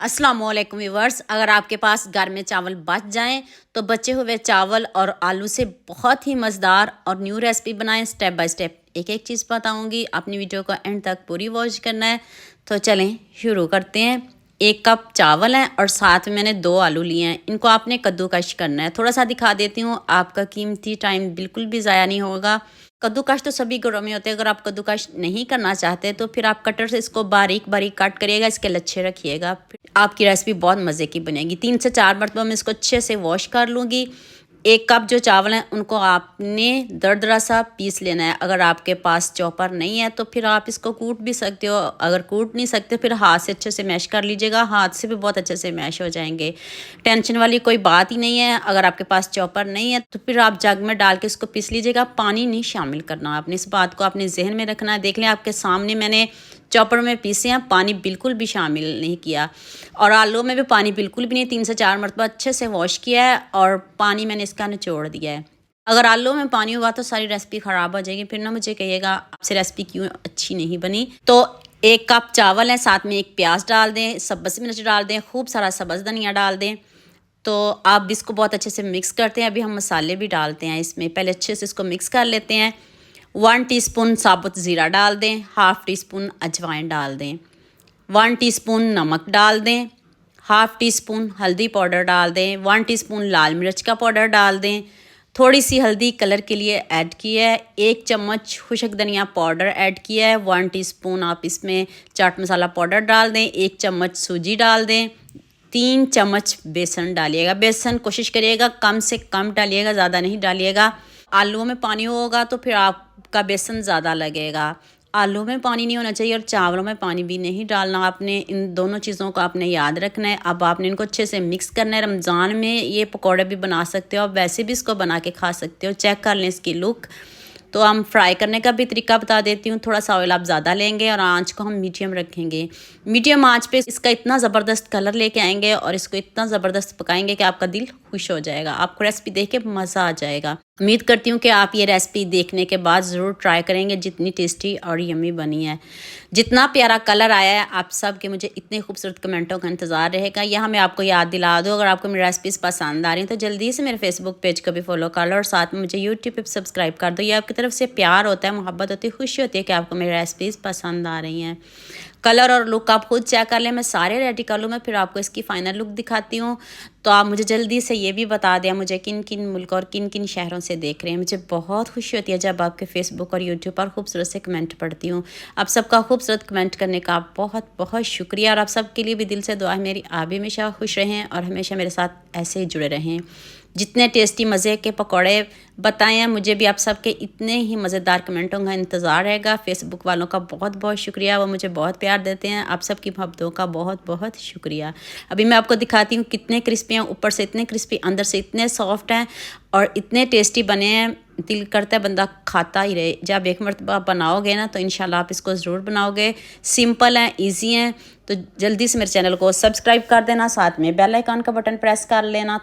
अस्सलामुअलैकुम व्यूअर्स, अगर आपके पास घर में चावल बच जाएं तो बचे हुए चावल और आलू से बहुत ही मज़ेदार और न्यू रेसिपी बनाएं। स्टेप बाय स्टेप एक एक चीज़ बताऊंगी, अपनी वीडियो को एंड तक पूरी वॉच करना है। तो चलें शुरू करते हैं। 1 कप चावल है और साथ में मैंने 2 आलू लिए हैं। इनको आपने कद्दूकश करना है। थोड़ा सा दिखा देती हूँ, आपका कीमती टाइम बिल्कुल भी ज़ाया नहीं होगा। कद्दूकश तो सभी घरों में होते हैं। अगर आप कद्दूकश नहीं करना चाहते तो फिर आप कटर से इसको बारीक बारीक कट करिएगा, इसके लच्छे रखिएगा, फिर आपकी रेसिपी बहुत मज़े की बनेगी। 3 से 4 मरतबा मैं इसको अच्छे से वॉश कर लूँगी। 1 कप जो चावल हैं उनको आपने दरदरा सा पीस लेना है। अगर आपके पास चॉपर नहीं है तो फिर आप इसको कूट भी सकते हो। अगर कूट नहीं सकते फिर हाथ से अच्छे से मैश कर लीजिएगा, हाथ से भी बहुत अच्छे से मैश हो जाएंगे। टेंशन वाली कोई बात ही नहीं है। अगर आपके पास चॉपर नहीं है तो फिर आप जग में डाल के इसको पीस लीजिएगा। पानी नहीं शामिल करना आपने, इस बात को आपने जहन में रखना है। देख लें आपके सामने मैंने चॉपर में पीसे हैं, पानी बिल्कुल भी शामिल नहीं किया। और आलू में भी पानी बिल्कुल भी नहीं। 3 से 4 मरतबा अच्छे से वॉश किया है और पानी मैंने इसका निचोड़ दिया है। अगर आलू में पानी हुआ तो सारी रेसिपी ख़राब हो जाएगी, फिर ना मुझे कहिएगा आपसे रेसिपी क्यों अच्छी नहीं बनी। तो 1 कप चावल है, साथ में 1 प्याज डाल दें, सब्ज़ मिर्च डाल दें, खूब सारा सब्ज़ धनिया डाल दें। तो आप इसको बहुत अच्छे से मिक्स करते हैं। अभी हम मसाले भी डालते हैं इसमें, पहले अच्छे से इसको मिक्स कर लेते हैं। 1 टीस्पून साबुत ज़ीरा डाल दें, हाफ़ टीस्पून अजवाइन डाल दें, 1 टीस्पून नमक डाल दें, हाफ़ टीस्पून हल्दी पाउडर डाल दें, 1 टीस्पून लाल मिर्च का पाउडर डाल दें, थोड़ी सी हल्दी कलर के लिए ऐड किया है, 1 चम्मच खुशक धनिया पाउडर ऐड किया है, 1 टीस्पून आप इसमें चाट मसाला पाउडर डाल दें, 1 चम्मच सूजी डाल दें, 3 चम्मच बेसन डालिएगा। बेसन कोशिश करिएगा कम से कम डालिएगा, ज़्यादा नहीं डालिएगा। आलूओं में पानी होगा तो फिर आपका बेसन ज़्यादा लगेगा। आलू में पानी नहीं होना चाहिए और चावलों में पानी भी नहीं डालना आपने। इन दोनों चीज़ों को आपने याद रखना है। अब आपने इनको अच्छे से मिक्स करना है। रमज़ान में ये पकौड़े भी बना सकते हो, आप वैसे भी इसको बना के खा सकते हो। चेक कर लें इसकी लुक। तो हम फ्राई करने का भी तरीका बता देती हूँ। थोड़ा सा ऑयल आप ज़्यादा लेंगे और आंच को हम मीडियम रखेंगे। मीडियम आंच पे इसका इतना ज़बरदस्त कलर लेके आएंगे और इसको इतना ज़बरदस्त पकाएंगे कि आपका दिल खुश हो जाएगा। आपको रेसिपी देख के मज़ा आ जाएगा। उम्मीद करती हूँ कि आप ये रेसिपी देखने के बाद ज़रूर ट्राई करेंगे। जितनी टेस्टी और यम्मी बनी है, जितना प्यारा कलर आया है, आप सब के मुझे इतने खूबसूरत कमेंटों का इंतज़ार रहेगा। यहाँ मैं आपको याद दिला दूँ, अगर आपको मेरी रेसिपीज़ पसंद आ रही हैं तो जल्दी से मेरे फेसबुक पेज को भी फॉलो कर लो और साथ में मुझे यूट्यूब पर सब्सक्राइब कर दो। ये आपकी तरफ से प्यार होता है, मोहब्बत होती है, खुशी होती है कि आपको मेरी रेसिपीज़ पसंद आ रही हैं। कलर और लुक आप खुद चेक कर लें। मैं सारे रेडी कर लूँ, मैं फिर आपको इसकी फ़ाइनल लुक दिखाती हूँ। तो आप मुझे जल्दी से ये भी बता दें मुझे किन किन मुल्क और किन किन शहरों से देख रहे हैं। मुझे बहुत खुशी होती है जब आपके फेसबुक और यूट्यूब पर खूबसूरत से कमेंट पढ़ती हूँ। आप सबका खूबसूरत कमेंट करने का बहुत बहुत शुक्रिया। और आप सबके लिए भी दिल से दुआ है मेरी, आप भी हमेशा खुश रहें और हमेशा मेरे साथ ऐसे ही जुड़े रहें। जितने टेस्टी मज़े के पकौड़े बताएं हैं मुझे भी, आप सबके इतने ही मज़ेदार कमेंटों का इंतज़ार रहेगा। फेसबुक वालों का बहुत बहुत शुक्रिया, वो मुझे बहुत प्यार देते हैं। आप सबकी मोहब्बतों का बहुत बहुत शुक्रिया। अभी मैं आपको दिखाती हूँ कितने क्रिस्पी हैं, ऊपर से इतने क्रिस्पी, अंदर से इतने सॉफ्ट हैं और इतने टेस्टी बने हैं, दिल करता है बंदा खाता ही रहे। जब एक मरतबा बनाओगे ना तो इंशाल्लाह आप इसको ज़रूर बनाओगे। सिंपल हैं, ईजी हैं। तो जल्दी से मेरे चैनल को सब्सक्राइब कर देना, साथ में बेल आइकन का बटन प्रेस कर लेना